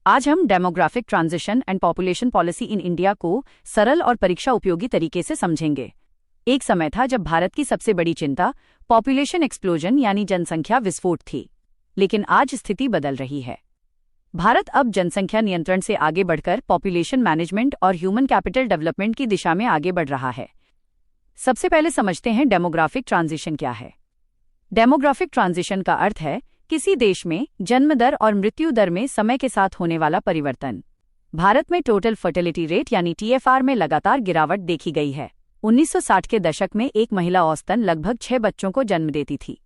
आज हम demographic transition and population policy in India को सरल और परीक्षा उपयोगी तरीके से समझेंगे। एक समय था जब भारत की सबसे बड़ी चिंता पॉपुलेशन एक्सप्लोजन यानी जनसंख्या विस्फोट थी, लेकिन आज स्थिति बदल रही है। भारत अब जनसंख्या नियंत्रण से आगे बढ़कर पॉपुलेशन मैनेजमेंट और ह्यूमन कैपिटल डेवलपमेंट की दिशा में आगे बढ़ रहा है। सबसे पहले समझते हैं डेमोग्राफिक ट्रांजिशन क्या है। डेमोग्राफिक ट्रांजिशन का अर्थ है किसी देश में जन्म दर और मृत्यु दर में समय के साथ होने वाला परिवर्तन। भारत में टोटल फर्टिलिटी रेट यानी TFR में लगातार गिरावट देखी गई है। 1960 के दशक में एक महिला औसतन लगभग 6 बच्चों को जन्म देती थी।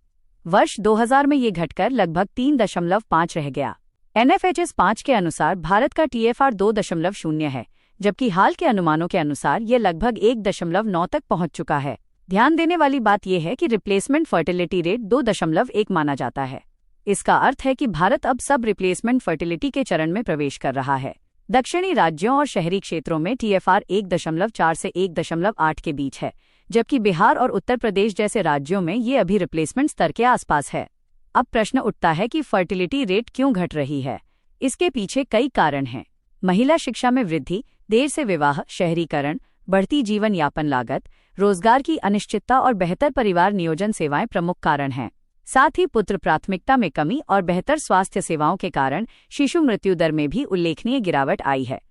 वर्ष 2000 में ये घटकर लगभग 3.5 रह गया। NFHS 5 के अनुसार भारत का TFR 2.0 है, जबकि हाल के अनुमानों के अनुसार ये लगभग 1.9 तक पहुंच चुका है। ध्यान देने वाली बात यह है कि रिप्लेसमेंट फर्टिलिटी रेट 2.1 माना जाता है। इसका अर्थ है कि भारत अब सब रिप्लेसमेंट फर्टिलिटी के चरण में प्रवेश कर रहा है। दक्षिणी राज्यों और शहरी क्षेत्रों में TFR 1.4 से 1.8 के बीच है, जबकि बिहार और उत्तर प्रदेश जैसे राज्यों में ये अभी रिप्लेसमेंट स्तर के आसपास है। अब प्रश्न उठता है कि फर्टिलिटी रेट क्यों घट रही है। इसके पीछे कई कारण हैं। महिला शिक्षा में वृद्धि, देर से विवाह, शहरीकरण, बढ़ती जीवन यापन लागत, रोजगार की अनिश्चितता और बेहतर परिवार नियोजन सेवाएं प्रमुख कारण हैं। साथ ही पुत्र प्राथमिकता में कमी और बेहतर स्वास्थ्य सेवाओं के कारण शिशु मृत्यु दर में भी उल्लेखनीय गिरावट आई है।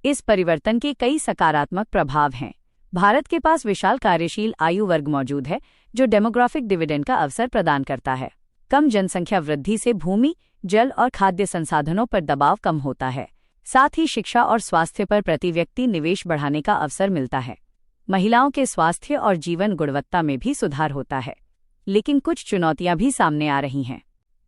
इस परिवर्तन के कई सकारात्मक प्रभाव हैं। भारत के पास विशाल कार्यशील आयु वर्ग मौजूद है, जो डेमोग्राफिक डिविडेंड का अवसर प्रदान करता है। कम जनसंख्या वृद्धि से भूमि, जल और खाद्य संसाधनों पर दबाव कम होता है। साथ ही शिक्षा और स्वास्थ्य पर प्रति व्यक्ति निवेश बढ़ाने का अवसर मिलता है। महिलाओं के स्वास्थ्य और जीवन गुणवत्ता में भी सुधार होता है। लेकिन कुछ चुनौतियां भी सामने आ रही हैं।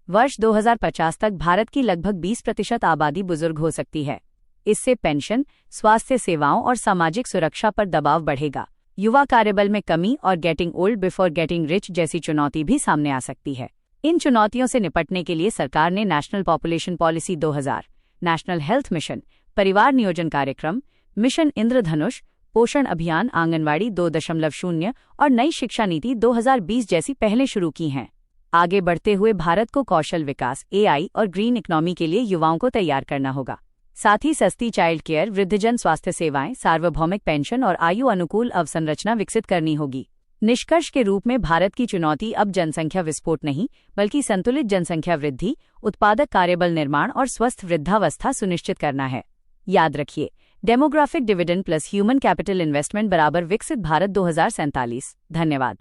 वर्ष 2050 तक भारत की लगभग 20% आबादी बुजुर्ग हो सकती है। इससे पेंशन, स्वास्थ्य सेवाओं और सामाजिक सुरक्षा पर दबाव बढ़ेगा। युवा कार्यबल में कमी और getting old before getting rich जैसी चुनौती भी सामने आ सकती है। इन चुनौतियों से निपटने के लिए सरकार ने national population policy 2000, national health mission, परिवार नियोजन कार्यक्रम, मिशन इंद्रधनुष, पोषण अभियान, आंगनवाड़ी 2.0 और नई शिक्षा नीति 2020 जैसी पहलें शुरू की हैं। आगे बढ़ते हुए भारत को कौशल विकास, AI और ग्रीन इकोनॉमी के लिए युवाओं को तैयार करना होगा। साथ ही सस्ती चाइल्ड केयर, वृद्धजन स्वास्थ्य सेवाएं, सार्वभौमिक पेंशन और आयु अनुकूल अवसंरचना विकसित करनी होगी। निष्कर्ष के रूप में भारत की चुनौती अब जनसंख्या विस्फोट नहीं, बल्कि संतुलित जनसंख्या वृद्धि, उत्पादक कार्यबल निर्माण और स्वस्थ वृद्धावस्था सुनिश्चित करना है। याद रखिए, demographic dividend plus human capital investment बराबर विकसित भारत 2047। धन्यवाद।